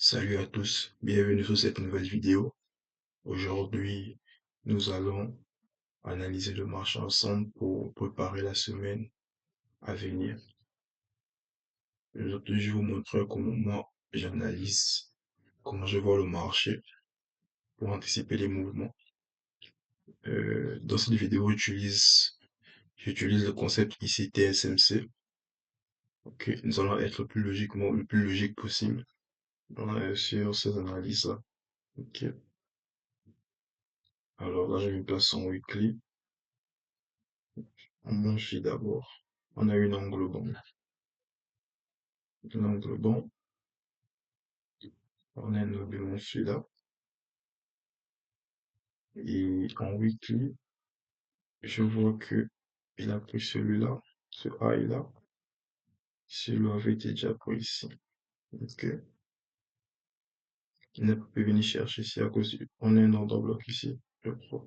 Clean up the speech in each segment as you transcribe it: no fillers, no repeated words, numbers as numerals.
Salut à tous, bienvenue sur cette nouvelle vidéo. Aujourd'hui, nous allons analyser le marché ensemble pour préparer la semaine à venir. Aujourd'hui, je vais vous montrer comment moi j'analyse, comment je vois le marché pour anticiper les mouvements. Dans cette vidéo, j'utilise le concept ici TSMC. Ok, nous allons être le plus logique possible sur ces analyses-là. Ok, alors là, je me place en weekly. On blanchit d'abord. On a une angle bon. L'angle bon, on a un oblong celui-là. Et en weekly, je vois que il a pris celui-là, ce high-là. Celui-là avait été déjà pris ici. Ok. Il n'a pas pu venir chercher ici à cause on a un order bloc ici, je crois.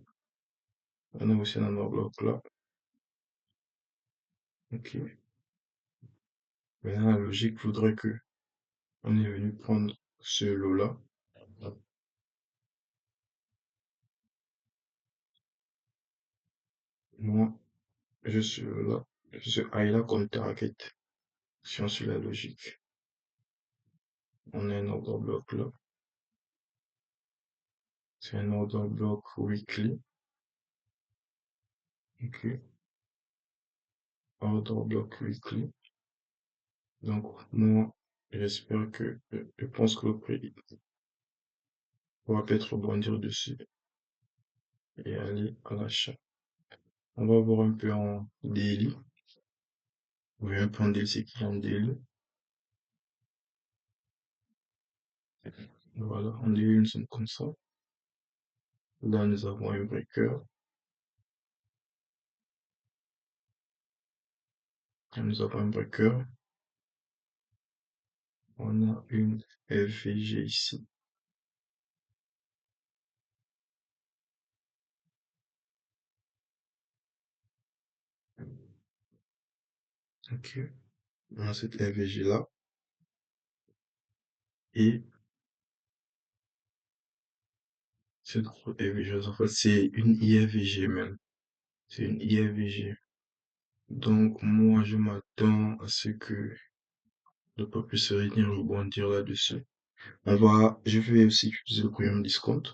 On a aussi un order bloc là. Ok. Maintenant, la logique voudrait que on est venu prendre ce lot-là. Moi, je suis là, ce high-là comme target. Si on suit la logique. On a un order bloc là. C'est un order block weekly. Ok. Order block weekly. Donc, moi, j'espère que, je pense que le prix pourra peut-être rebondir dessus et aller à l'achat. On va voir un peu en daily. Vous voyez un peu en daily, c'est qui en daily. Voilà, en daily, nous sommes comme ça. Là, nous avons un breaker. Là, nous avons un breaker. On a une FVG ici. Ok. On a cette FVG là. Et cette FVG, en fait, c'est une IFVG même. C'est une IFVG. Donc, moi, je m'attends à ce que le peuple puisse se retenir rebondir là-dessus. Je vais aussi utiliser le premium discount.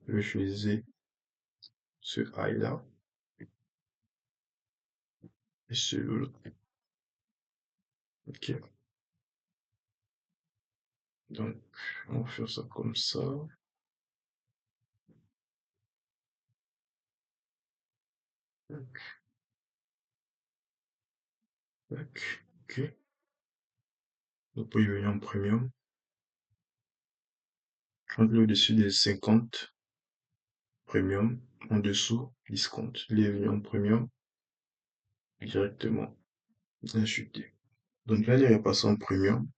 Je vais utiliser ce high là et celui-là. Ok. Donc, on va faire ça comme ça. Tac. Ok. Donc, pour y venir en premium, entre le dessus des 50 premium, en dessous, discount. Il est venu en premium directement. Il a chuté. Donc là, il est repassé en premium.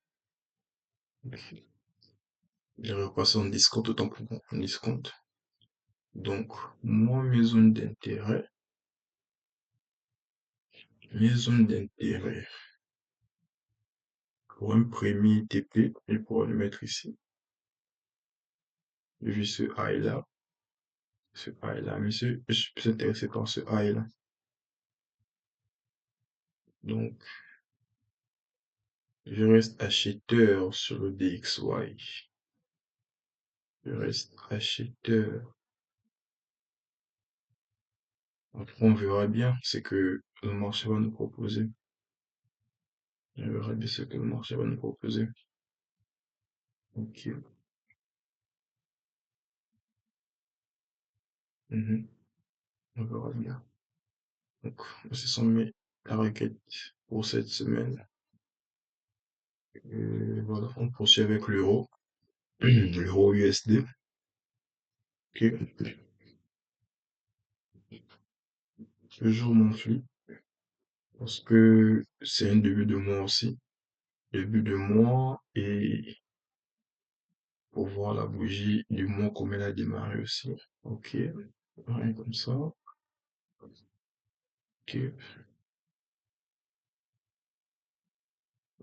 Il est repassé en discount, autant pour moi, en discount. Donc, moi, mes zones d'intérêt pour un premier TP, je pourrais le mettre ici. J'ai vu ce high là, mais je suis plus intéressé par ce high là. Donc, je reste acheteur sur le DXY. Je reste acheteur. Après, on verra bien ce que le marché va nous proposer. On verra bien ce que le marché va nous proposer. Ok. Mhm. On verra bien. Donc, ce sont mes requêtes pour cette semaine. Et voilà, on poursuit avec l'euro. L'euro USD. Ok. Toujours mon flux. Parce que c'est un début de mois aussi. Début de mois et pour voir la bougie du mois comme elle a démarré aussi. Ok. Rien comme ça. Ok.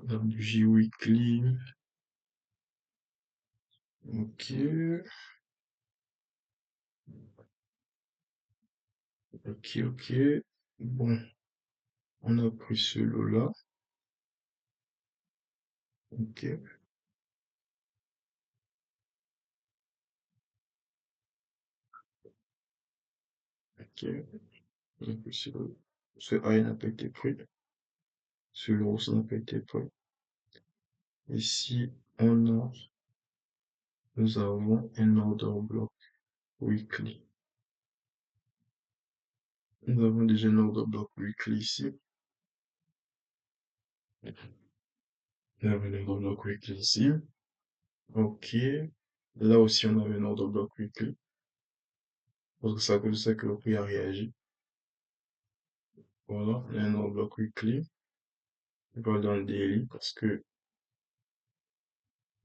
La bougie weekly. Ok, ok. Bon, on a pris ce lot-là. Ok, ok. On a pris ce A il n'a pas été pris. Ce lot aussi n'a pas été pris. Ici, on a, nous avons un order block weekly. Nous avons déjà un order block weekly ici. Nous avons un order block weekly ici. Ok. Là aussi, on avait un order block weekly. Parce que c'est à cause de ça que le prix a réagi. Voilà, on a un order block weekly. On va dans le daily parce que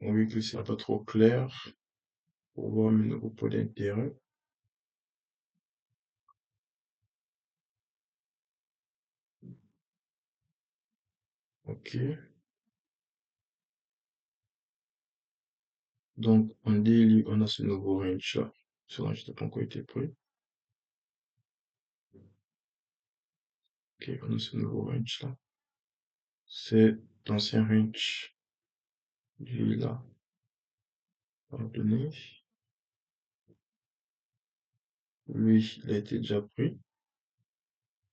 en weekly, c'est pas trop clair pour voir mes nouveaux points d'intérêt. Ok. Donc, en daily, on a ce nouveau range là. Ce range n'a pas encore été pris. Ok, on a ce nouveau range là. C'est l'ancien range. Lui là, pardonnez. Lui, il a été déjà pris.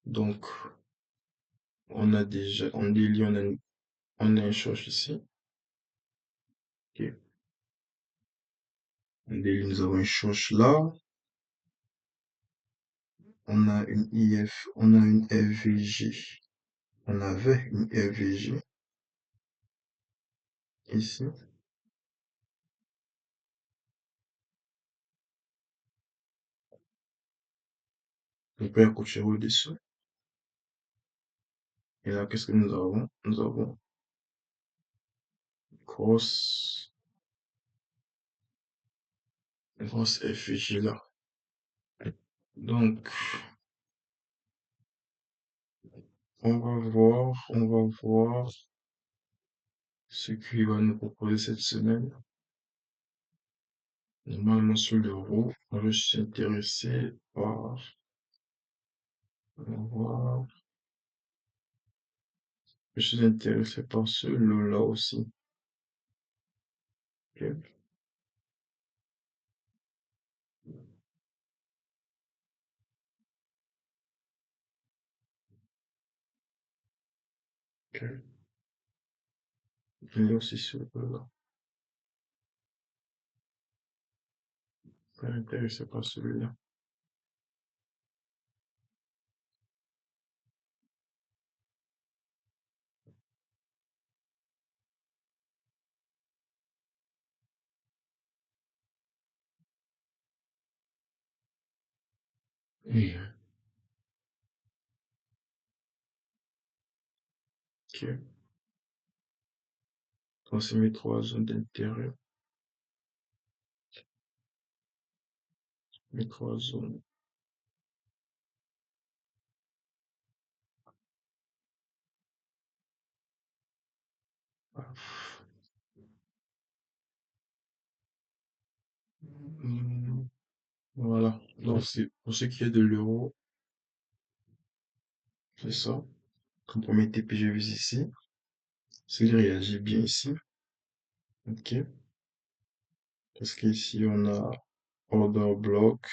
Donc, on a déjà, en daily, on a un short ici. Ok. En daily, nous avons un short là. On a une IF, on a une FVG. On avait une FVG ici. On peut accoucher au-dessus. Et là, qu'est-ce que nous avons? Nous avons grosse, grosse FVG là. Donc, on va voir ce qu'il va nous proposer cette semaine. Normalement, sur l'euro, moi, je suis intéressé par, on va voir, je suis intéressé par ce lot-là aussi. Ok, ok. Il y a aussi ce lot-là. Je suis intéressé par celui-là. Et, ok. Voici mes trois zones d'intérêt. Mes trois zones. Hum, Voilà. Donc, c'est pour ce qui est de l'euro, c'est ça. Comme premier TP, j'ai vu ici. S'il réagit bien ici. Ok. Parce qu'ici, on a order block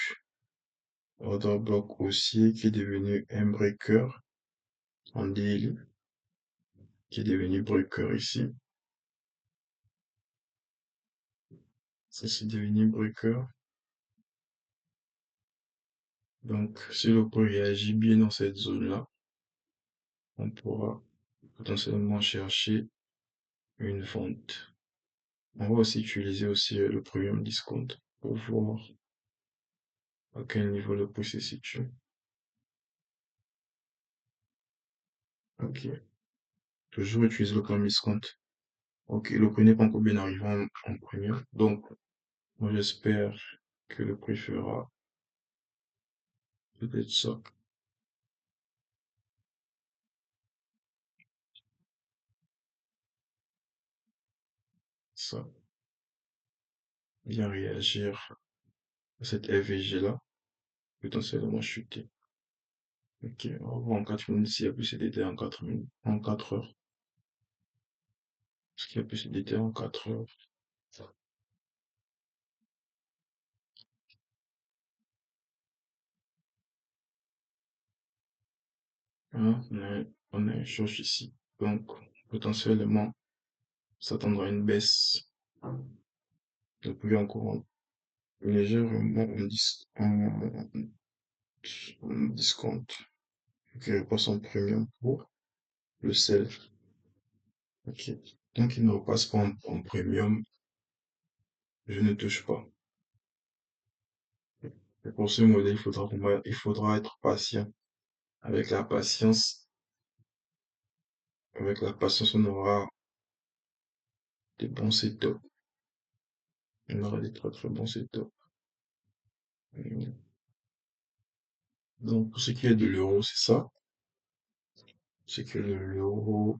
haussier qui est devenu un breaker en daily, qui est devenu breaker ici. Ça, c'est devenu breaker. Donc, si le prix réagit bien dans cette zone-là, on pourra potentiellement chercher une vente. On va aussi utiliser aussi le premium discount pour voir à quel niveau le prix se situe. Ok. Toujours utiliser le premium discount. Ok, le prix n'est pas encore bien arrivé en premium. Donc, moi j'espère que le prix fera peut-être ça. Ça. bien réagir à cette FVG-là, potentiellement chuter. Ok, on va voir en 4 minutes s'il y a possibilité en 4 minutes, en 4 heures. Est-ce qu'il y a possibilité en 4 heures? Hein, on a une charge ici. Donc, potentiellement, s'attendre à une baisse de prix en courant légèrement en discount. Ok, je passe en premium pour le sel. Ok. Tant qu'il ne repasse pas en premium, je ne touche pas. Et pour ce modèle, il faudra être patient. Avec la patience, avec la patience, on aura des bons setups. On aura des très très bons setups. Donc, pour ce qui est de l'euro, c'est ça. C'est que l'euro,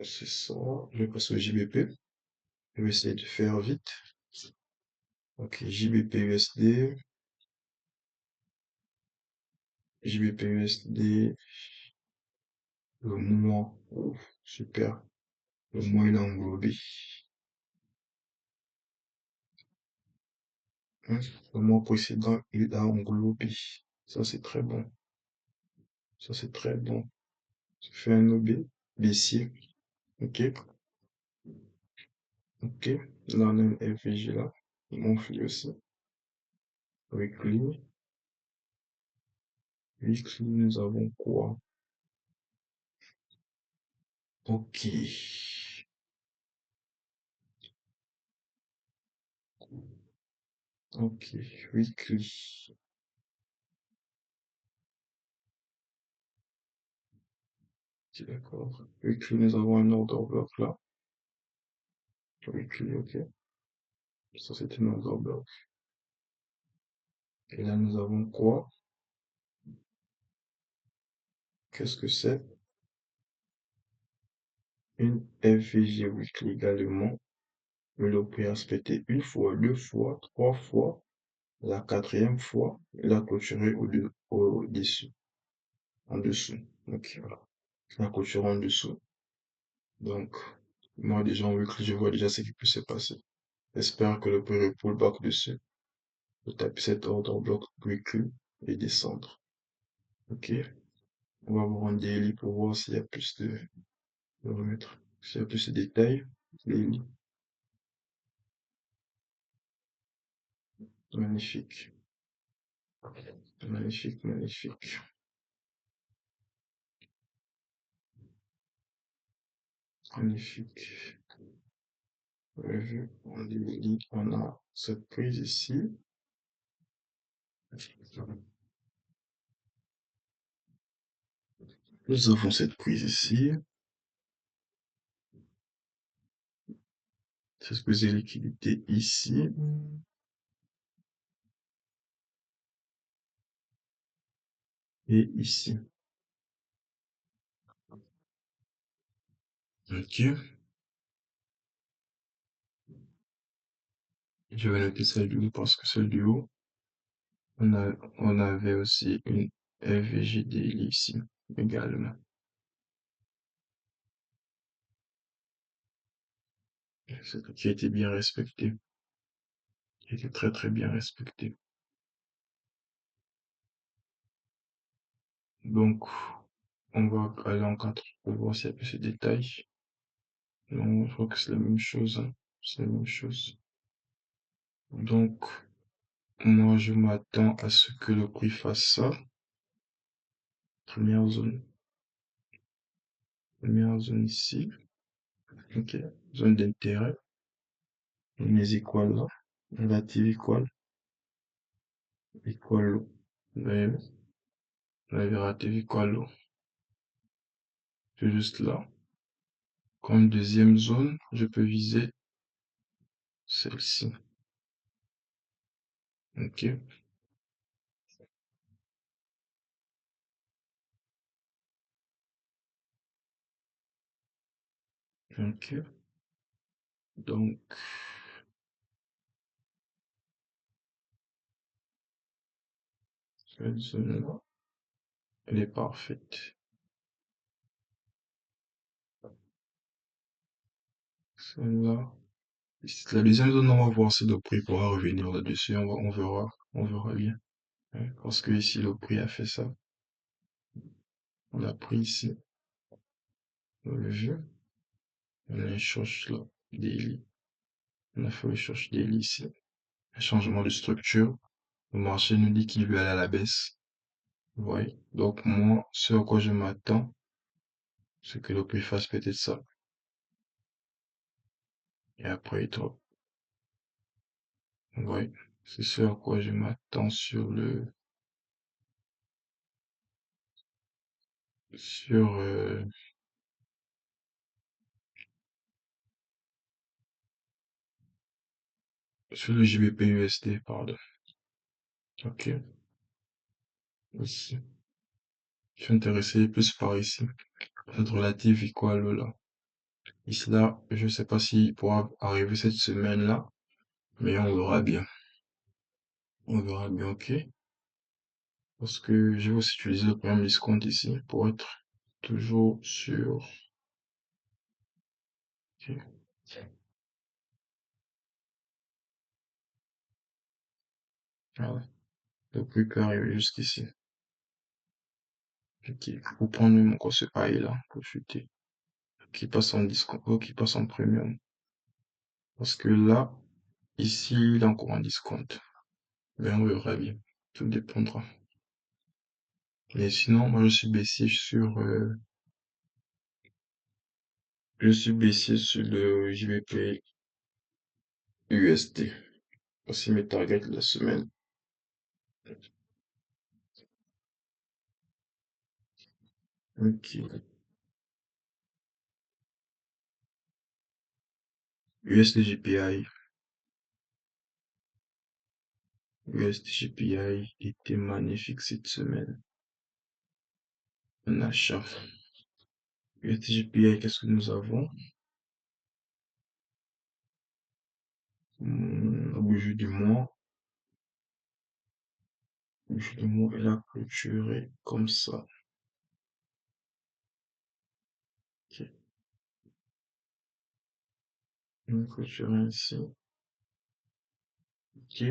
c'est ça. Je vais passer au JBP. Je vais essayer de faire vite. Ok, JBP USD. JBP USD. Le mois. Ouf, super. Le mois, il est englobé. Hein, le mois précédent, il a englobé. Ça, c'est très bon. Ça, c'est très bon. Ça fait un OB baissier. Ok. Ok. Là, on a une FVG là. Monthly aussi. Weekly. Weekly, nous avons quoi? Ok. Ok. Weekly. Ok, d'accord. Weekly, nous avons un order block là. Weekly, ok. Ça, c'est un order block. Et là, nous avons quoi? Qu'est-ce que c'est? Une FVG weekly également. Mais le prix a respecté une fois, deux fois, trois fois. La quatrième fois, il a clôturé au-dessus, en dessous. Donc, voilà. Il a clôturé en dessous. Donc, moi, déjà, en weekly, je vois déjà ce qui peut se passer. J'espère que le prix pull back dessus. Je taper cet order block weekly et descendre. Ok. On va voir en daily pour voir s'il y a plus de remettre. S'il y a plus de détails. Daily. Magnifique. Magnifique, magnifique. Magnifique. Vu, on a cette prise ici. Nous avons cette prise ici. Cette prise de liquidité ici. Et ici. Ok. Je vais noter celle du haut parce que celle du haut, on avait aussi une FVGD ici également. Qui a été bien respectée. Qui a été très très bien respectée. Donc, on va aller en 4 pour voir s'il y a plus de détails. Non, je crois que c'est la même chose, hein. C'est la même chose. Donc, moi, je m'attends à ce que le prix fasse ça. Première zone ici. Ok. Zone d'intérêt. Les équales là. Relative equal. Equal low. Ouais, la relative equal low. C'est juste là. Comme deuxième zone, je peux viser celle-ci. Ok. Ok. Donc, Cette zone-là, elle est parfaite. Celle-là. La deuxième zone, on va voir si le prix pourra revenir là-dessus. On verra bien. Ouais, parce que ici, le prix a fait ça. On a pris ici, le jeu. On a cherche là, daily. On a fait le cherche daily ici. Un changement de structure. Le marché nous dit qu'il veut aller à la baisse. Vous voyez? Donc, moi, ce à quoi je m'attends, c'est que le prix fasse peut-être ça. Et après, il drop. Vous voyez? C'est ce à quoi je m'attends sur, euh, sur le JBP USD, pardon. Ok. Ici. Je suis intéressé plus par ici. Cette relative equal là. Ici là, je sais pas s'il pourra arriver cette semaine-là, mais on verra bien. On verra bien, ok. Parce que je vais aussi utiliser le programme discount ici pour être toujours sûr. Ok. Ah ouais. Le prix peut arriver jusqu'ici. Ok. Pour prendre même encore ce high là, pour chuter. Qui passe en discount, qui passe en premium. Parce que là, ici, il est encore en discount. Mais on verra bien. Tout dépendra. Mais sinon, moi, je suis baissier sur le JVP USD. Voici mes targets de la semaine. Ok. USD GPI. USD GPI était magnifique cette semaine. Un achat. USD GPI, qu'est-ce que nous avons? Au bout du mois. Au bout du mois, elle a clôturé comme ça. Ok. Elle a clôturé ainsi. Ok.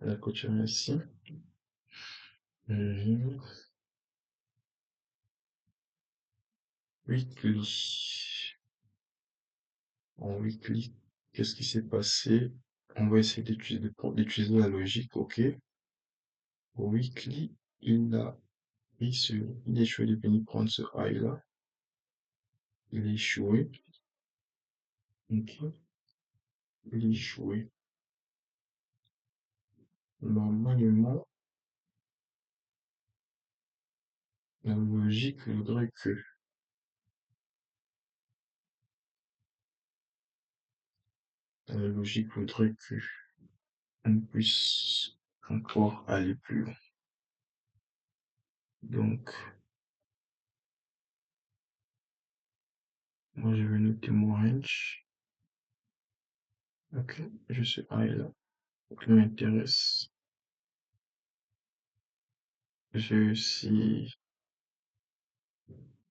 Elle a clôturé ainsi. Mhm. Weekly. En weekly, qu'est-ce qui s'est passé? On va essayer d'utiliser la logique, ok. Au weekly, il a il a échoué de venir prendre ce high là. Il a échoué. Ok. Il a échoué. Normalement, la logique voudrait que, la logique voudrait que on puisse encore aller plus loin. Donc, moi, je vais noter mon range. Ok. Je suis high là. Qui m'intéresse. J'ai aussi,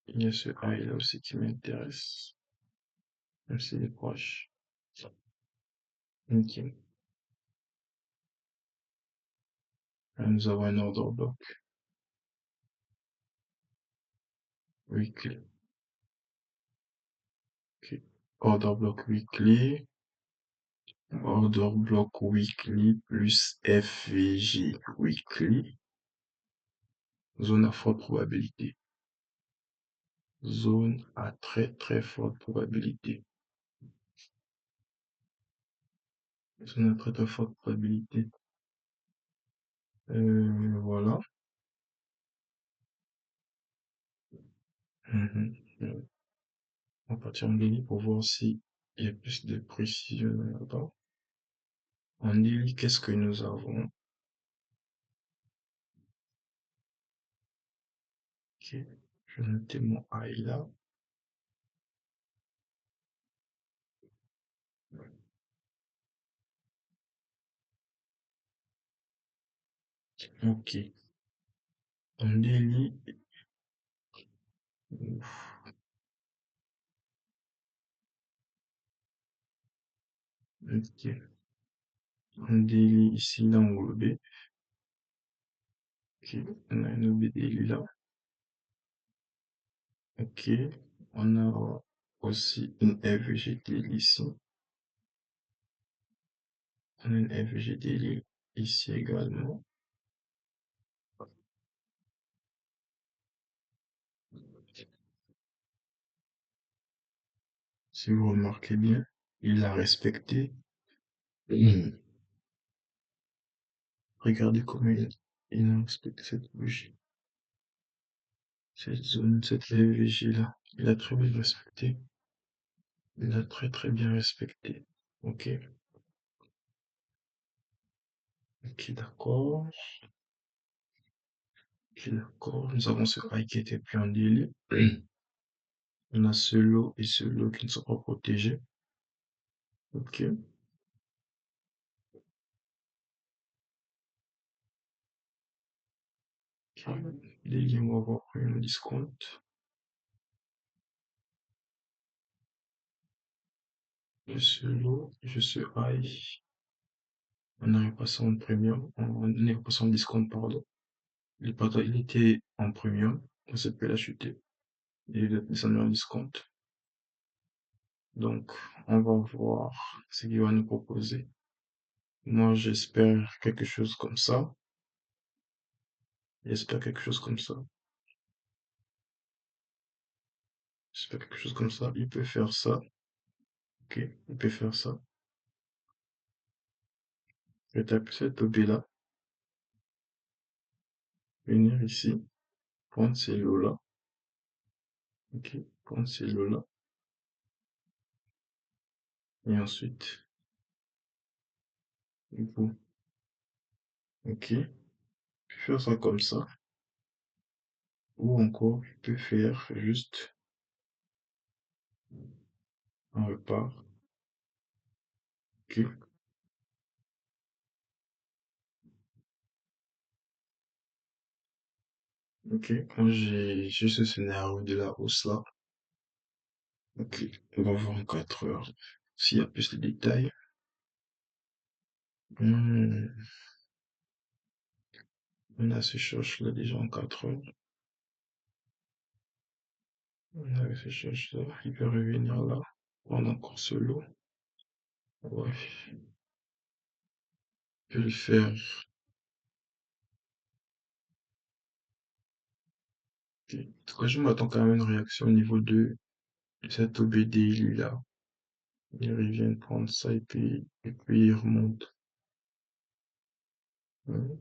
il y a ce high là aussi qui m'intéresse. Même s'il est proche. Ok. Là, nous avons un order block weekly. Ok. Order block weekly. Order block weekly plus FVJ weekly. Zone à forte probabilité. Zone à très très forte probabilité. Zone à très très forte probabilité. Voilà. Mhm. On va partir en daily pour voir si il y a plus de précision là-bas. En daily, qu'est-ce que nous avons? Ok. Je vais noter mon high là. Ok. On délit. Ouf. Ok. On délit ici l'englobé. Ok. On a un OBDL là. Ok. On a aussi une FGDL ici. On a une FGDL ici également. Si vous remarquez bien, il l'a respecté. Mhm. Regardez comment il a respecté cette bougie, cette zone, cette FVG là. Il a très bien respecté. Il a très très bien respecté. Ok, ok, d'accord. Ok, d'accord. Nous avons ce high qui était pris en délai. On a ce lot et ce lot qui ne sont pas protégés. Ok, ok. Les liens vont avoir pris un discount. Et ce lot, je ce high. On est repassé en premium. On est repassé en discount, pardon. Il était en premium. On s'est fait l'acheter. Il est descendu en discount. Donc, on va voir ce qu'il va nous proposer. Moi, j'espère quelque chose comme ça. J'espère quelque chose comme ça. J'espère quelque chose comme ça. Il peut faire ça. Ok, il peut faire ça. Je vais taper cette OB là. Venir ici. Prendre ces lots-là. Ok, prendre ces lots-là. Et ensuite, du coup, ok. Il peut faire ça comme ça. Ou encore, il peut faire juste un repart. Ok, ok. Moi, j'ai ce scénario de la hausse là. Ok, on va voir en 4 heures. S'il y a plus de détails. Hmm, on a ce cherche là déjà en 4 heures. On a ce cherche là. Il peut revenir là. On a encore ce lot. Ouais. Je vais le faire. Ok. En tout cas, je m'attends quand même à une réaction au niveau de cet OBD là. Il revient prendre ça et puis il remonte. Ouais.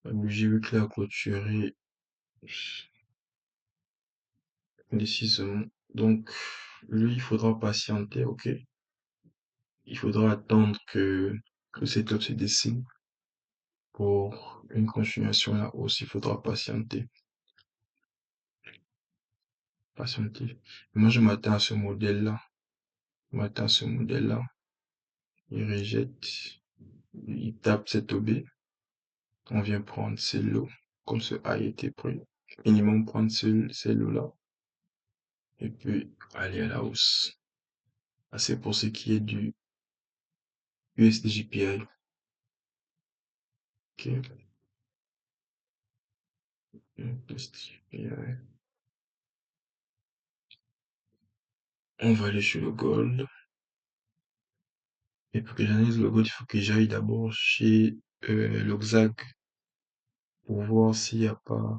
La bougie vu qu'il a clôturé indécisément. Donc, lui, il faudra patienter, ok? Il faudra attendre que le setup se dessine pour une continuation à la hausse. Il faudra patienter, patienter. Moi, je m'attends à ce modèle-là. Je m'attends à ce modèle-là. Il rejette, il tape cette OB. On vient prendre ces lots, comme ce A été pris. Minimum prendre ces lots-là. Et puis, aller à la hausse. Ah, c'est pour ce qui est du USDJPI. Ok. USDJPI. On va aller sur le gold. Et pour que j'analyse le gold, il faut que j'aille d'abord chez l'Oxac pour voir s'il n'y a pas.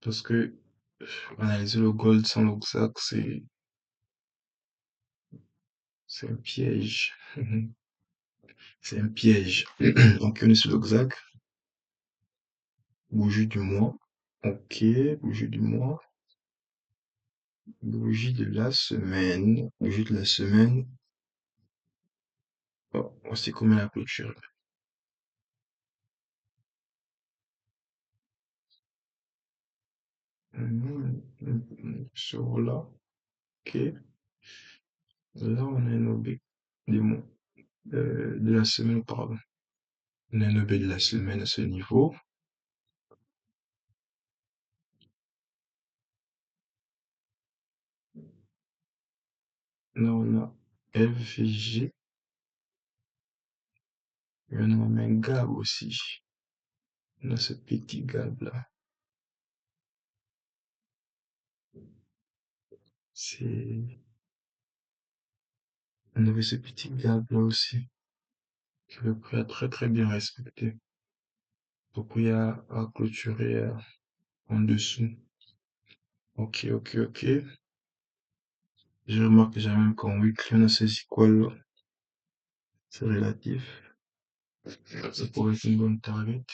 Parce que analyser le gold sans l'Oxac, c'est un piège. C'est un piège. Donc on est sur l'Oxac. Bougie du mois. Ok, bougie du mois. Bougie de la semaine. Bougie de la semaine. Oh, c'est combien la clôture? Sur là. Ok. Là, on a un OB. des mots de la semaine, pardon. On a une baie de la semaine à ce niveau. Là, on a FG. Et on a un Gab aussi. On a ce petit Gab là. C'est, on avait ce petit Gab là aussi. Que le prix a très très bien respecté. Donc, il y a à clôturer en dessous. Ok, ok, ok. Je remarque déjà même qu'en weekly, on a saisi quoi là? C'est relatif. Ça pourrait être une bonne target.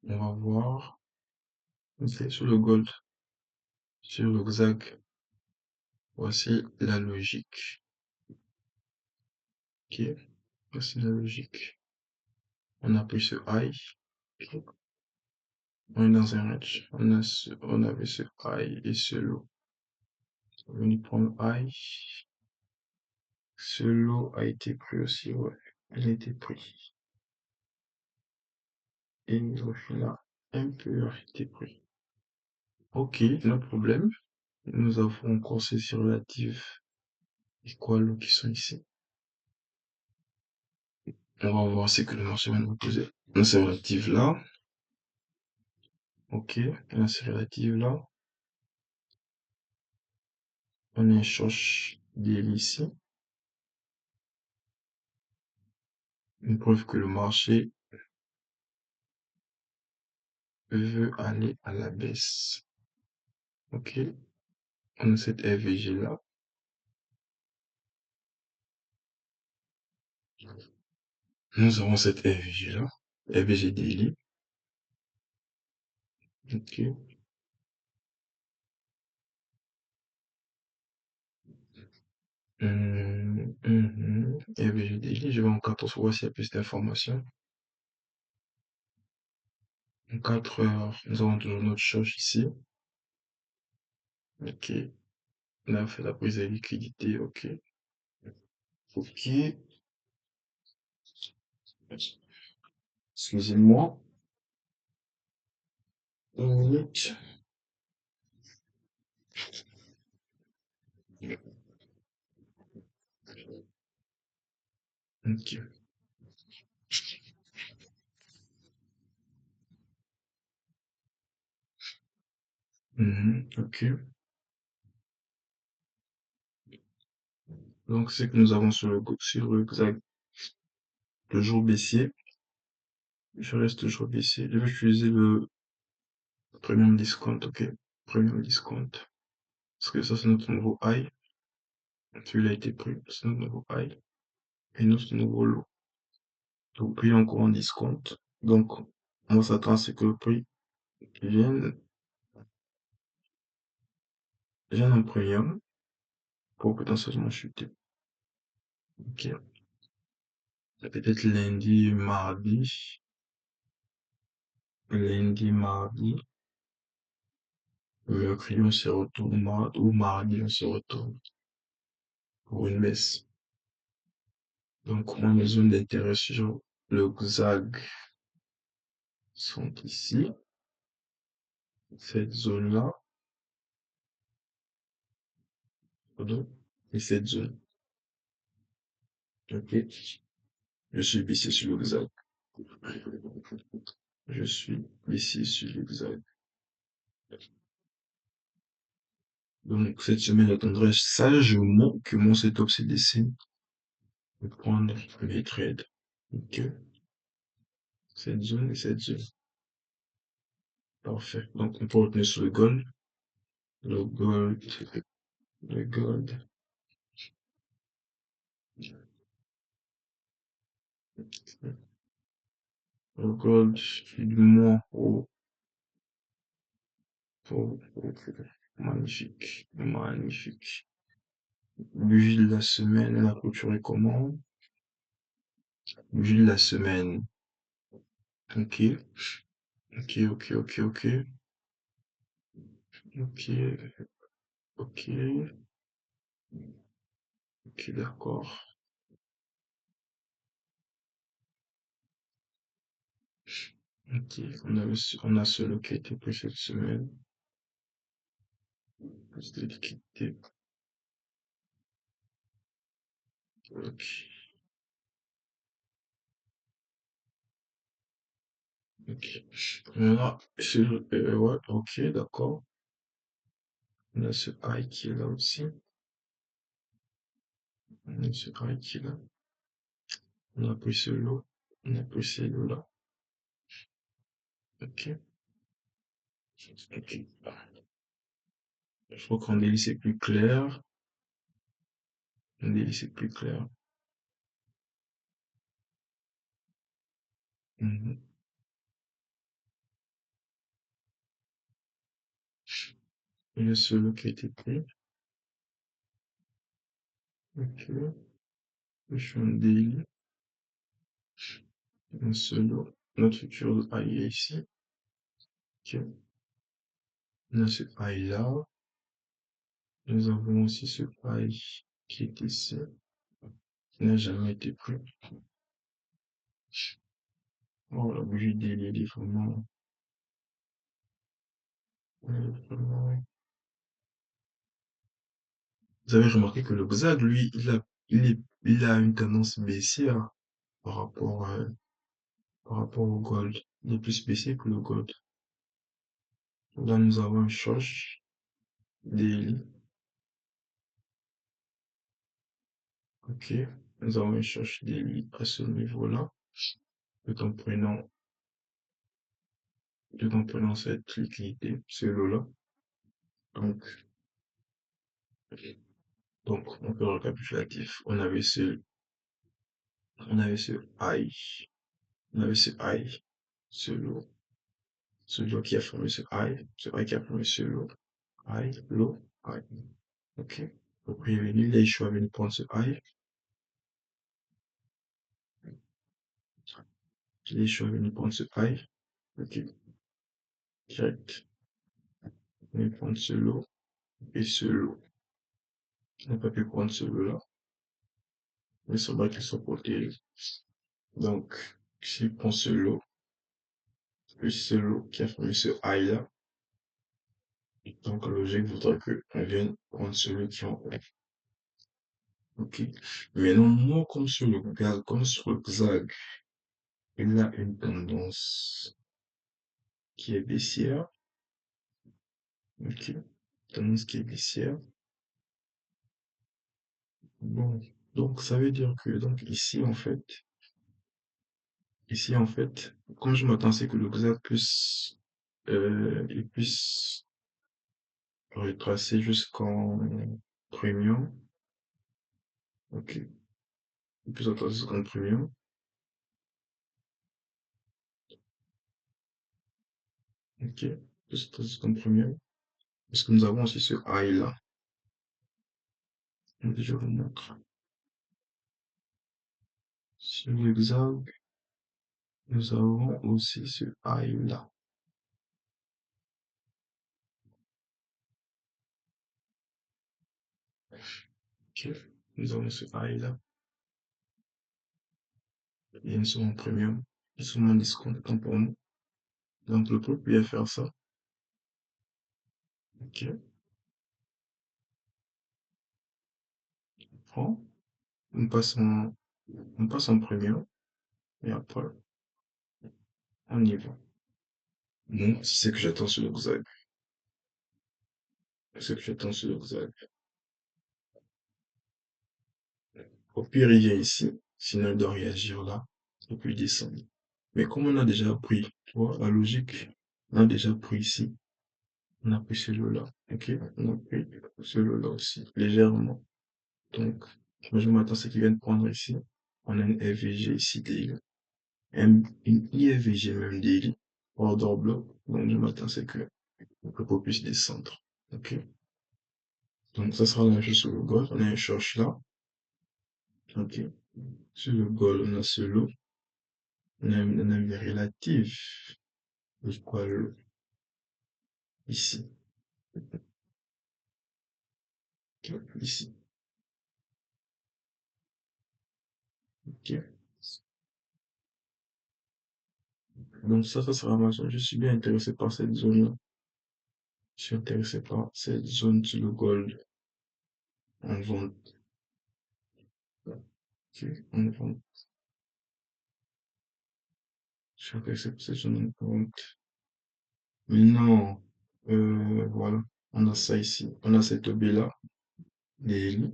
On va voir. Ok, sur le gold, sur le XAC, voici la logique. Ok, voici la logique. On a pris ce high. Ok. On est dans un range. On avait ce high et ce low. On va venir prendre high. Ce low a été pris aussi, ouais. Il a été pris. Et au final, un peu a été pris. Ok, no problème. Nous avons encore ces relatives et quoi l'eau qui sont ici. On va voir ce que le marché va nous poser. On a ces relatives là. Ok, on a ces relatives là. On a un short deal ici. Une preuve que le marché veut aller à la baisse. Ok, on a cette FVG là. Nous avons cette FVG là. FVG daily. Ok. FVG daily. Je vais en 14 fois s'il y a plus d'informations. En 4 heures, nous avons toujours notre charge ici. Ok. On a fait la prise de liquidité. Ok. Ok. Excusez-moi. Une minute. Ok. Ok. Donc, c'est que nous avons sur le XAC le jour baissier. Je reste toujours baissier. Je vais utiliser le premium discount. Ok. Premium discount. Parce que ça, c'est notre nouveau high. Celui-là a été pris. C'est notre nouveau high. Et notre nouveau low. Donc, prix encore en discount. Donc, on s'attend à ce que le prix vienne en premium pour potentiellement chuter. Ok. Peut-être lundi, mardi, mercredi on se retourne, ou mardi on se retourne pour une baisse. Donc, mes zones d'intérêt sur le XAG sont ici, cette zone-là, pardon, et cette zone. Ok, je suis ici sur le XAG. Je suis ici sur le XAG. Donc, cette semaine, j'attendrai sagement que mon setup s'est dessine pour prendre mes trades. Ok, cette zone et cette zone. Parfait. Donc, on peut retenir sur le gold. Le gold, le gold, le gold, du moins magnifique, magnifique. Bougie de la semaine, elle a clôturé comment? Bougie de la semaine. Ok, ok, ok, ok, ok, ok, ok. Ok, d'accord. Ok, on a celui qui a été pris cette semaine. Plus de liquidité. Ok, ok. On a ouais, ok, d'accord. On a ce I qui est là aussi. On a ce I qui est là. On a pris ce lot. On a pris ces lots-là. Ok, ok. Je crois qu'en délit c'est plus clair. En délit c'est plus clair. Mhm. Il y a ce lot qui a été pris. Ok. Je suis en daily. Un seul lot. Notre futur I est ici. Ok. On a ce I là. Nous avons aussi ce I qui est ici. Qui n'a jamais été pris. Oh, la bougie daily, elle est vraiment. Vous avez remarqué que le Xag, lui, il a une tendance baissière par rapport, euh, par rapport au gold. Il est plus baissier que le gold. Là, nous avons un Shosh daily. Ok. Nous avons un Shosh daily à ce niveau-là. Tout en prenant, tout en prenant cette liquidité, ce lot-là. Donc, donc, on peut récapitulatif. On avait ce I, on avait ce I, ce lot, ce lot qui a formé ce I qui a formé ce lot, I, lot, I. Ok. Donc, il est venu, là, je suis venu prendre ce I, là, je suis venu prendre ce I, ok, direct, venu prendre ce lot et ce lot. On n'a pas pu prendre ce lot-là, mais ça va qu'ils sont protégés. Donc, si je prends ce lot, plus ce lot qui a formé ce I là, donc la logique voudrait qu'on vienne prendre celui qui est en haut. Ok. Mais non, moi, comme sur le Xag, il a une tendance qui est baissière. Ok. Tendance qui est baissière. Bon. Donc, ça veut dire que, donc, ici, en fait, quand je m'attendais que le Xag il puisse retracer jusqu'en premium. Ok. Il puisse retracer jusqu'en premium. Ok. Il puisse retracer jusqu'en premium. Parce que nous avons aussi ce high là. Donc, je vous montre. Sur l'hexagone, nous avons aussi ce high là. Ok. Nous avons ce high là. Et ils sont en premium. Ils sont en discount autant pour nous. Donc le groupe vient faire ça. Ok. On prend. On passe en, on passe en premium. Et après, on y va. Bon, c'est que j'attends sur l'hexagone. C'est que j'attends sur l'hexagone. Au pire, il vient ici. Sinon, il doit réagir là. Et puis descendre. Mais comme on a déjà pris, tu vois, la logique, on a déjà pris ici. On a pris celui-là. Ok? On a pris celui-là aussi. Légèrement. Donc, moi, je m'attends à ce qu'ils viennent prendre ici. On a une FVG ici daily. Une IFVG même daily. Order block. Donc, je m'attends à ce que le propos puisse descendre. Ok? Donc, ça sera la même chose sur le gold. On a un short là. Ok? Sur le gold, on a ce lot. On a une relative. Quoi, ici. Ok? Ici. Ok. Donc ça sera ma zone. Je suis bien intéressé par cette zone-là. Je suis intéressé par cette zone sur le gold en vente. Ok, en vente. Je suis intéressé par cette zone en vente. Maintenant, voilà. On a ça ici. On a cette OB-là. Daily.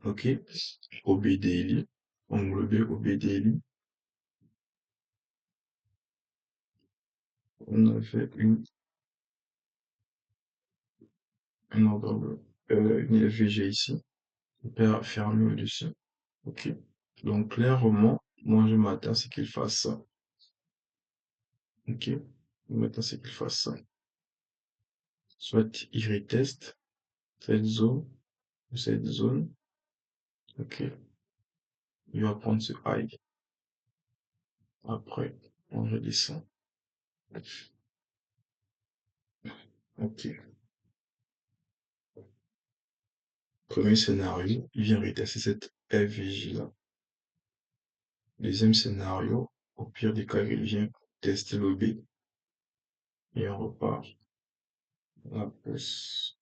Ok. OB daily. Englobé OB daily. On a fait un ordre, une FVG ici. Fermé au-dessus. Ok. Donc, clairement, moi, je m'attends à ce qu'il fasse ça. Ok. Je m'attends à ce qu'il fasse ça. Soit il reteste cette zone, ou cette zone. Ok. Il va prendre ce high. Après, on redescend. Ok. Premier scénario, il vient retester cette FVG là. Deuxième scénario, au pire des cas, il vient tester le B et on repart. La pousse.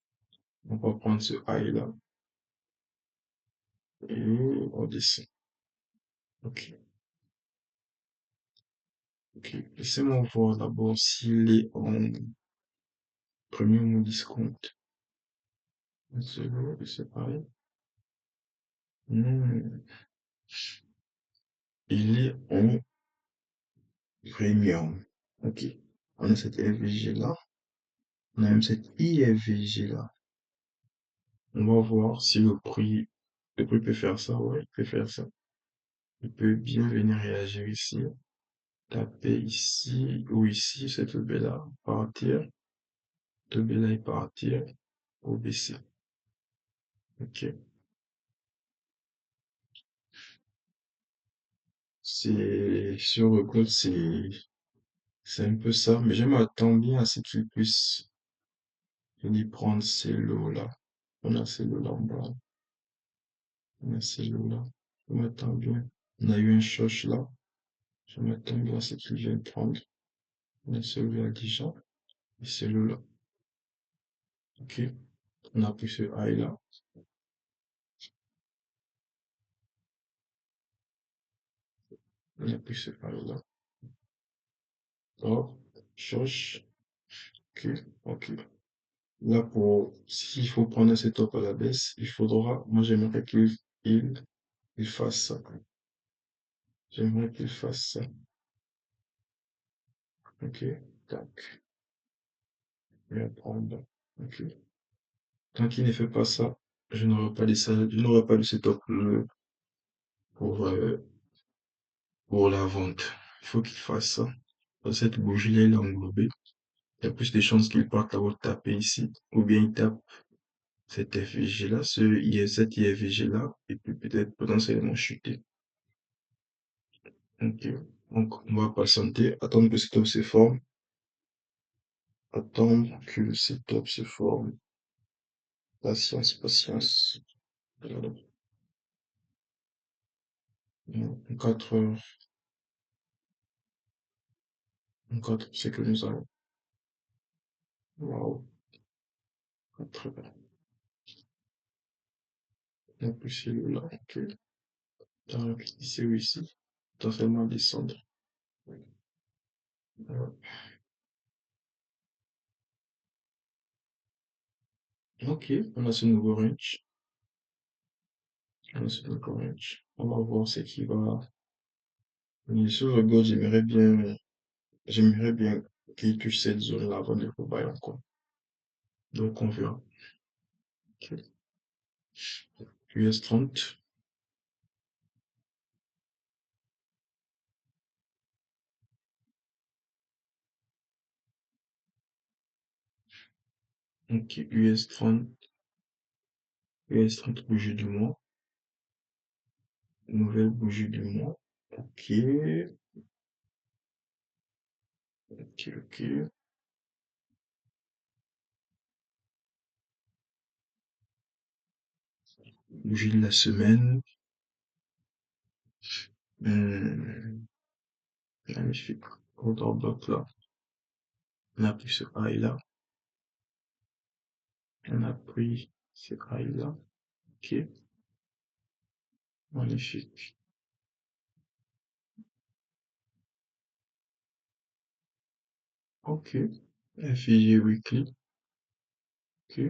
On va prendre ce high là et on descend. Ok. Ok. Laissez-moi voir d'abord s'il est en premier mot discount. C'est pareil. Non, il est en premium. Ok. On a cette FVG là. On a même cette IFVG là. On va voir si le prix peut faire ça. Ouais, il peut faire ça. Il peut bien venir réagir ici. Taper ici ou ici, cette B-là, partir. De B-là et partir. Ou baisser. Ok. C'est, sur le code, c'est un peu ça. Mais je m'attends bien à ce qu'il puisse venir prendre ces lots-là. On a ces lots-là en bas. On a ces lots-là. Je m'attends bien. On a eu un choc là. Je m'attends bien à ce qu'il vienne prendre. On a celui-là déjà. Et celui-là. Ok. On a pris ce high là. On a pris ce high là. Hop. Choc. Ok. Ok. Là, s'il faut prendre un setup à la baisse, il faudra, moi j'aimerais il fasse ça. J'aimerais qu'il fasse ça. Ok. Tac. Je vais prendre. Ok. Tant qu'il ne fait pas ça, je n'aurai pas de setup pour, euh, pour la vente. Il faut qu'il fasse ça. Dans cette bougie-là, il est englobé. Il y a plus de chances qu'il parte à taper ici, ou bien il tape cet FVG-là, cet IFVG-là, et puis peut-être potentiellement chuter. Ok. Donc, on va patienter, attendre que le setup se forme, attendre que le setup se forme. Patience, patience. Voilà. En 4 heures, en 4, c'est que nous avons. Waouh, 4 heures. En plus, c'est le là, ok. Donc, ici ou ici, potentiellement descendre. Voilà. Ok, on a ce nouveau range. On a ce nouveau range. On va voir ce qui va. Mais sur le go, j'aimerais bien qu'il touche cette zone-là avant de rebuy encore. Donc, on verra. Ok. US 30. Ok, US 30. US 30 bougie du mois. Nouvelle bougie du mois. Ok, ok, ok. Bougie de la semaine. Hmm, magnifique. Order block là. On a pris ce high là. On a pris ce high là. Ok. Magnifique. Ok. FIG weekly. Ok.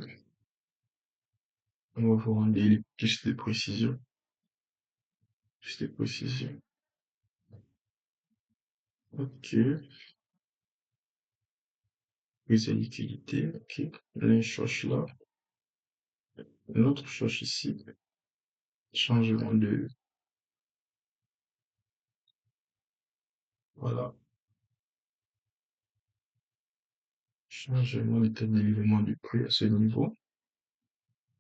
On va voir un daily plus de précision. Plus de précision. Ok. Prise de liquidité. Ok. Une cherche là. Une autre cherche ici. Changement de. Voilà. Changement de délivrement du prix à ce niveau.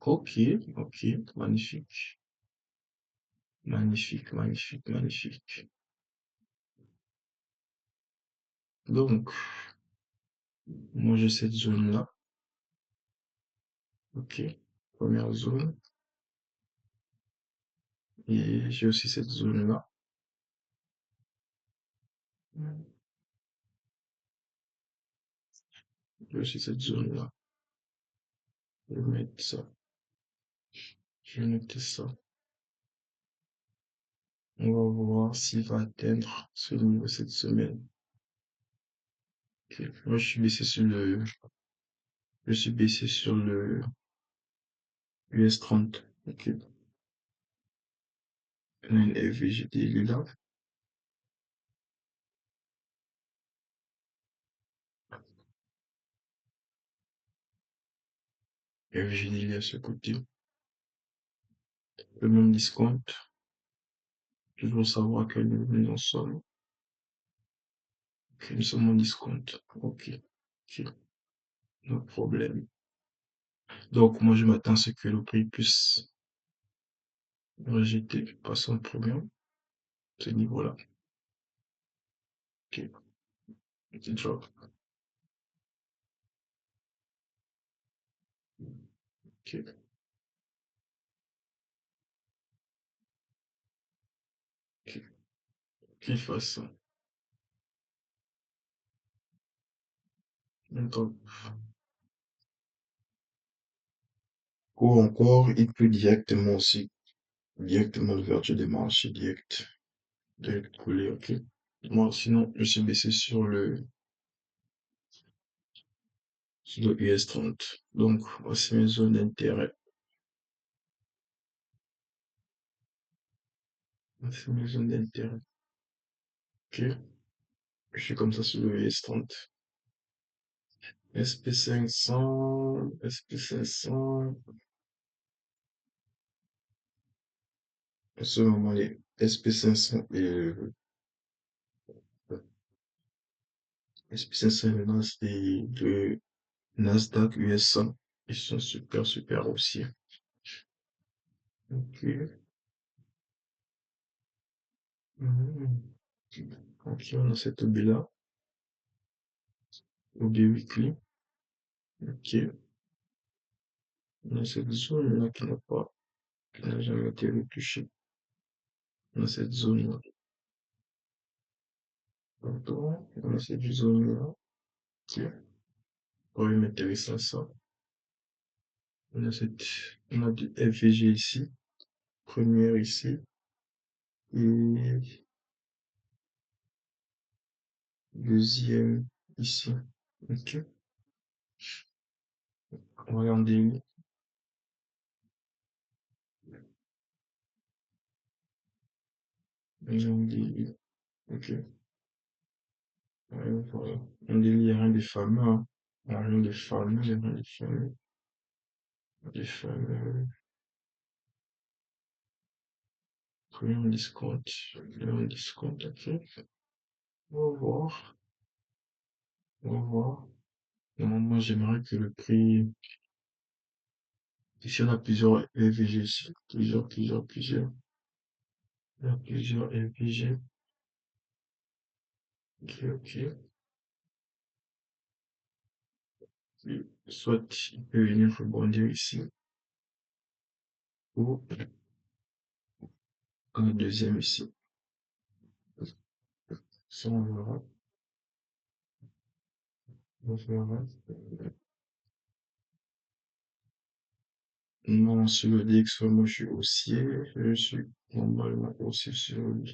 Ok. Ok. Magnifique. Magnifique. Magnifique. Magnifique. Donc, moi j'ai cette zone là. Ok. Première zone. Et j'ai aussi cette zone là. J'ai aussi cette zone là. Je vais mettre ça. Je vais noter ça. On va voir s'il va atteindre ce niveau cette semaine. Ok. Moi, je suis baissé sur le US30. Ok. On a une FVGT, il est là. FVGT, il est à ce côté. Le même discount. Toujours savoir à quel niveau nous en sommes. Ok, nous sommes en discount. Ok. Ok. No problème. Donc, moi, je m'attends à ce que le prix puisse rejeter, passer en premier, ce niveau-là. Ok. Petit drop. Ok. Ok. Qu'il fasse ça. Donc, ou encore, il peut directement aussi, directement l'ouverture des marchés direct couler, ok. Moi, sinon, je suis baissé sur le US30. Donc, voici mes zones d'intérêt. Voici mes zones d'intérêt. Ok. Je suis comme ça sur le US30. SP500, SP500. En ce moment, les SP500 et SP500 et le Nasdaq US100. Ils sont super, super haussiers. Ok. Mhm. Ok, on a cette OB là, OB weekly. Ok. On a cette zone là qui n'a jamais été retouchée. On a cette zone là. Pardon. On a cette zone là. Ok. Ouais, m'intéresser à ça. On a du FVG ici. Première ici. Et deuxième ici. Ok. Regardez, regardez. Ok. Ouais, voilà. On dit, il n'y a rien de fameux, hein. Il n'y a rien de fameux, il n'y a rien de fameux. Des fameux. Premier discount. Premier discount, ok. On va voir. On va voir. Normalement, j'aimerais que le prix. Ici, on a plusieurs LVG ici. Plusieurs. Il y a plusieurs LVG. Ok, ok. Soit il peut venir rebondir ici. Ou un deuxième ici. Ça, on verra. Non, sur le DX, moi, je suis haussier. Je suis normalement aussi sur le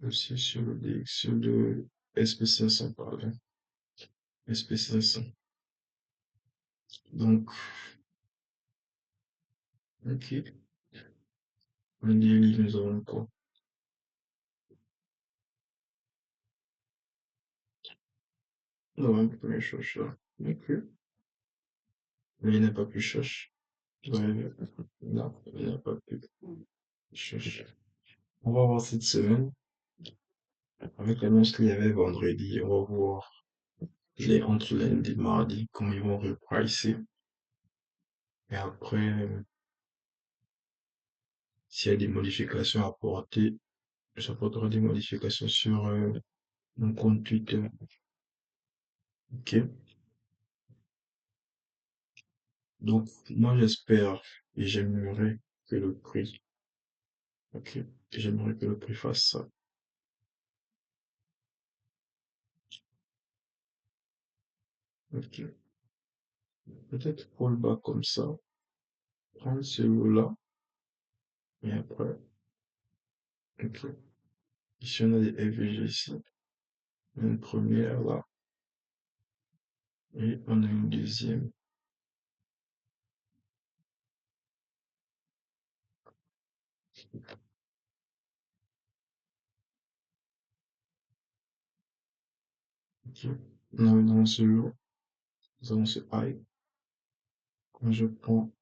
DX, sur le SP500, pardon. SP500. Donc, ok. En daily, nous avons quoi? Nous avons première chose là. Ok. Mais il n'est pas plus cherche. Ouais, non, il n'y a pas plus cherche. On va voir cette semaine. Avec l'annonce qu'il y avait vendredi, on va voir entre lundi et mardi, comment ils vont repricer. Et après, s'il y a des modifications à apporter, j'apporterai des modifications sur mon compte Twitter. Ok. Donc, moi, j'espère et j'aimerais que le prix, ok, j'aimerais que le prix fasse ça. Ok. Peut-être pour le bas comme ça, prendre celui-là, et après, ok. Ici, on a des FVG ici. Une première là, et on a une deuxième. Ok. Là, dans ce lot, nous avons ce high. Quand je prends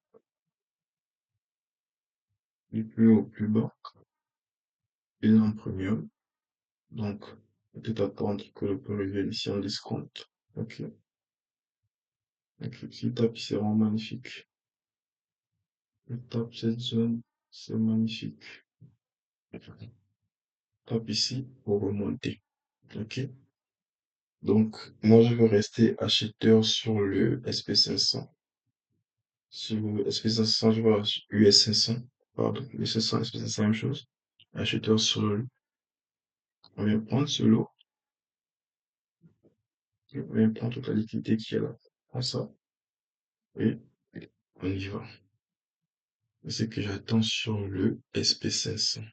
du plus haut au plus bas, et en premium, donc, peut-être attendre que le prix revienne ici en discount. Ok. Ok. Si tape, c'est vraiment magnifique. Je tape cette zone, c'est magnifique. Tape ici pour remonter. Ok. Donc, moi, je veux rester acheteur sur le SP500. Sur le SP500, je vois US500. Pardon, US500, SP500, même chose. Acheteur sur le. On vient prendre ce lot. On vient prendre toute la liquidité qui est là. Prends ça. Et on y va. C'est ce que j'attends sur le SP500.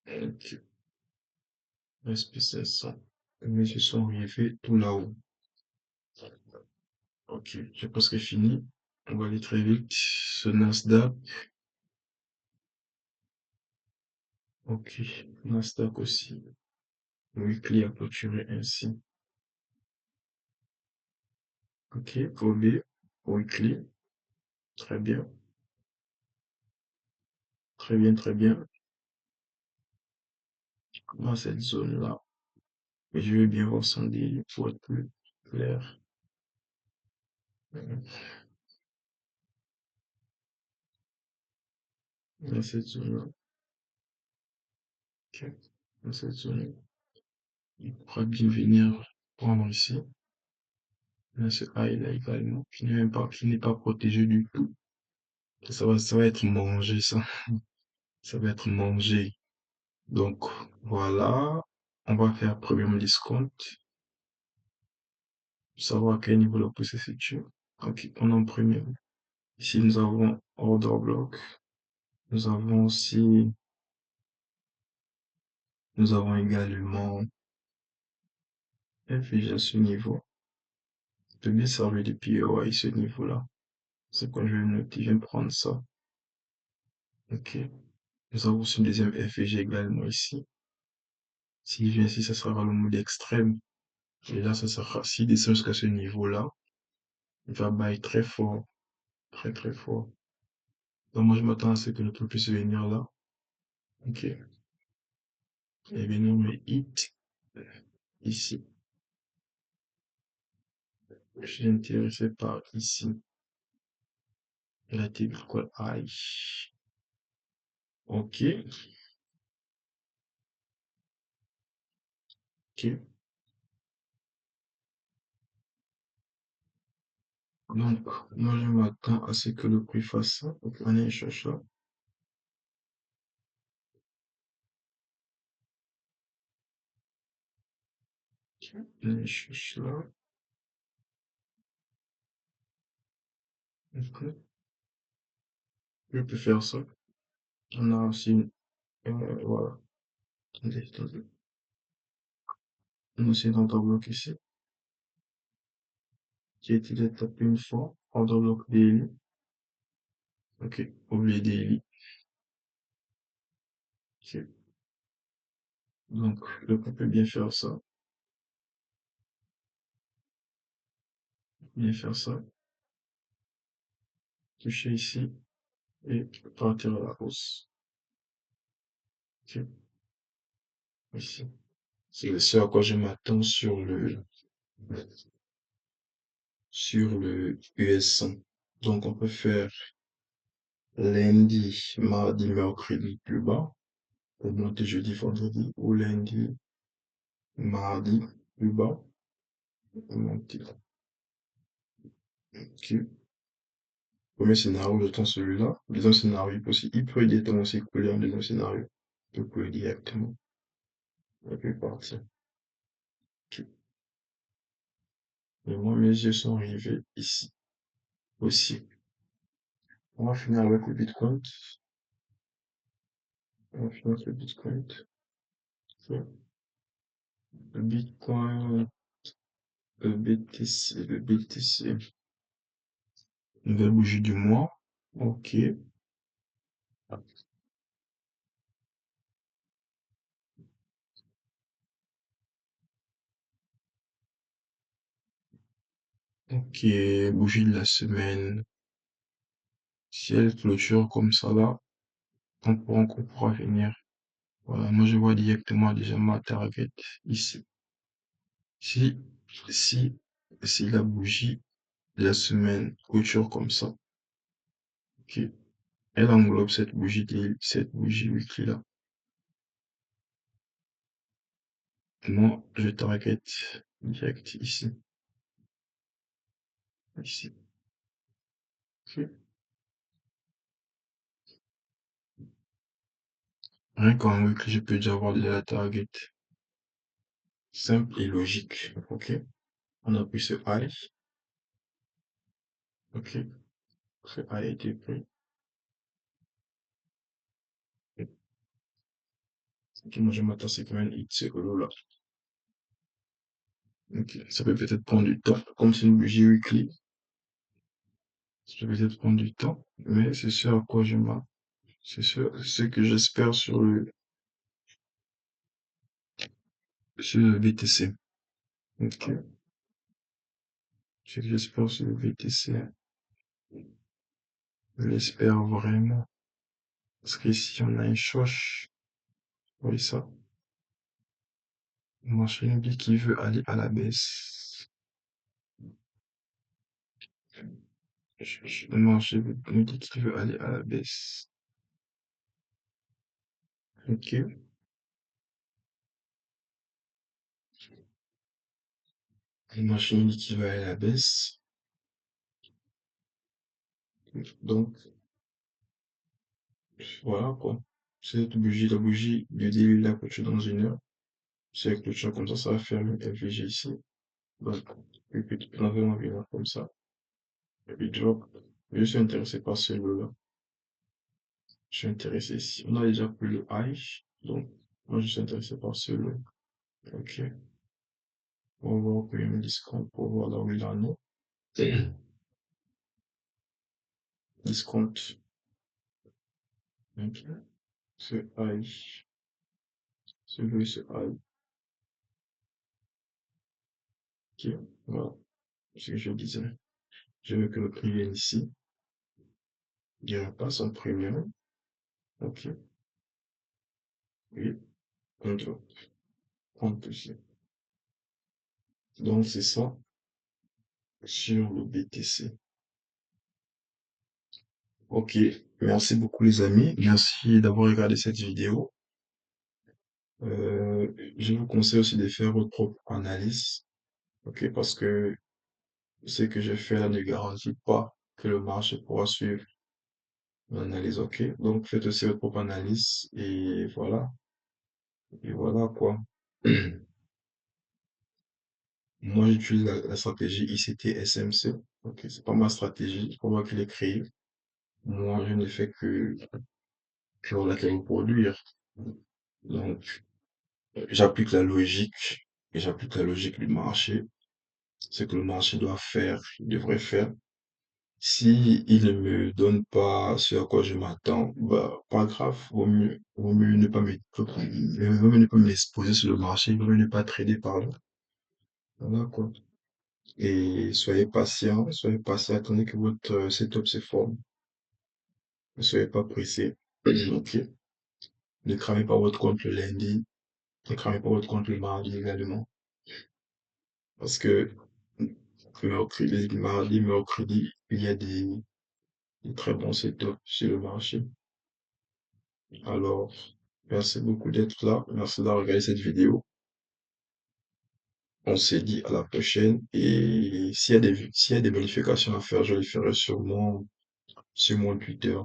Ok. SP500. Mais ils sont arrivés tout là-haut. Ok, j'ai presque fini. On va aller très vite. Ce Nasdaq. Ok, Nasdaq aussi. Le weekly a clôturé ainsi. Ok, Kobe, weekly. Très bien, très bien, très bien. Dans cette zone-là, je vais bien voir son daily pour être plus clair. Dans cette zone-là, ok. Dans cette zone-là, il pourra bien venir prendre ici. Là, ce high-là également, qui n'est pas protégé du tout. Ça va être mangé, ça. Ça va être mangé. Donc, voilà. On va faire premium discount. Savoir à quel niveau le prix se situe. Ok, on est en premium. Ici, nous avons order block. Nous avons aussi, nous avons également FG à ce niveau. De bien servir de POI à ce niveau-là. C'est quand je vais noter, je vais prendre ça. Ok. Nous avons aussi une deuxième FG également ici. S'il vient ici, ça sera le mode extrême. Et là, ça sera, s'il descend jusqu'à ce niveau-là, il va bailler très fort. Très, très fort. Donc, moi, je m'attends à ce que le truc puisse venir là. Ok. Et venir me hit ici. Je suis intéressé par ici. La table quoi? Aïe. Ok. Ok. Donc, moi, je m'attends à ce que le prix fasse ça. Donc, on cherche là. On cherche là. Ok. Je peux faire ça. On a aussi, voilà. Attendez, attendez. On a aussi un bloc ici, qui a été tapé une fois. Order block daily. Ok. Oublier daily. Ok. Donc, le on peut bien faire ça. Bien faire ça. Toucher ici et partir à la hausse. Ok. Ici. C'est ce à quoi je m'attends sur le US100. Donc, on peut faire lundi, mardi, mercredi plus bas, pour monter jeudi, vendredi, ou lundi, mardi plus bas, pour monter. Ok. Premier scénario, j'attends celui-là. Deuxième scénario, il peut directement aussi couler en deuxième scénario. Il peut couler directement. Et puis partir. Ok. Et moi, mes yeux sont rivés ici aussi. On va finir avec le Bitcoin. On va finir avec le Bitcoin. Ok. Le Bitcoin, le BTC, le BTC. Nouvelle bougie du mois. Ok. Ok. Bougie de la semaine. Si elle clôture comme ça là, on pourra venir. Voilà. Moi, je vois directement déjà ma target ici. Si, si, si la bougie de la semaine clôture comme ça, ok. Elle englobe cette bougie weekly là. Moi, je target direct ici. Ici. Ok. Rien qu'en weekly, je peux déjà avoir de la target. Simple et logique. Ok. On a pris ce high. Ok. Ce high a été pris. Ok, moi je m'attends c'est quand même hit ce holo là. Ok. Ça peut peut-être prendre du temps. Comme c'est une bougie weekly, ça peut peut-être prendre du temps. Mais c'est ce à quoi je m'attends. C'est ce que j'espère sur le BTC. Ok. Ce que j'espère sur le BTC. Je l'espère vraiment. Parce qu'ici, on a une choche. Oui, ça. Mon marché dit qui veut aller à la baisse. Le marché me dit qu'il veut aller à la baisse. Ok. Le marché me dit qu'il veut aller à la baisse. Donc, voilà quoi. Cette bougie, la bougie du début de la clôture dans une heure. C'est la clôture comme ça va faire une FVG ici. Donc, et puis, on avait envie de comme ça. Et puis, drop. Je suis intéressé par celui-là. Je suis intéressé ici. On a déjà pris le high. Donc, moi, je suis intéressé par celui-là. Ok. On va voir qu'il y a un discount pour voir là où il en est. Discount. Ok. Ce high. Celui, ce high. Ok. Voilà. Ce que je disais. Je veux que le prix vienne ici. Il repasse en premium. Ok. Oui. On drop. Compte ici. Donc, c'est ça sur le BTC. Ok. Merci beaucoup, les amis. Merci d'avoir regardé cette vidéo. Je vous conseille aussi de faire votre propre analyse. Ok. Parce que Ce que j'ai fait là ne garantit pas que le marché pourra suivre mon analyse, ok? Donc, faites aussi votre propre analyse et voilà quoi. Moi, j'utilise la stratégie ICT-SMC. Ok, c'est pas ma stratégie, c'est pas moi qui l'ai créée. Moi, je ne fais que la reproduire. Donc, j'applique la logique et j'applique la logique du marché. Ce que le marché doit faire, il devrait faire. Si il ne me donne pas ce à quoi je m'attends, bah, pas grave, vaut mieux ne pas vaut mieux ne pas m'exposer sur le marché, vaut mieux ne pas trader, pardon. Voilà, quoi. Et soyez patient, attendez que votre setup se forme. Ne soyez pas pressé. Ok. Ne cramez pas votre compte le lundi, ne cramez pas votre compte le mardi également. Parce que mardi, mercredi, il y a des très bons setups sur le marché. Alors, merci beaucoup d'être là. Merci d'avoir regardé cette vidéo. On se dit à la prochaine. Et s'il y a des modifications à faire, je les ferai sur mon Twitter.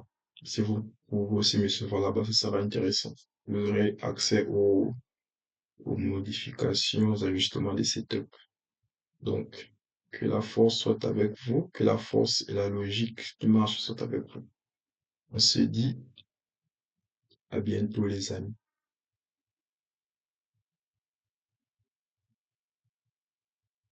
Si vous pouvez aussi me suivre là-bas, ça sera intéressant. Vous aurez accès aux modifications, aux ajustements des setups. Donc, que la force soit avec vous, que la force et la logique du marché soient avec vous. On se dit à bientôt, les amis.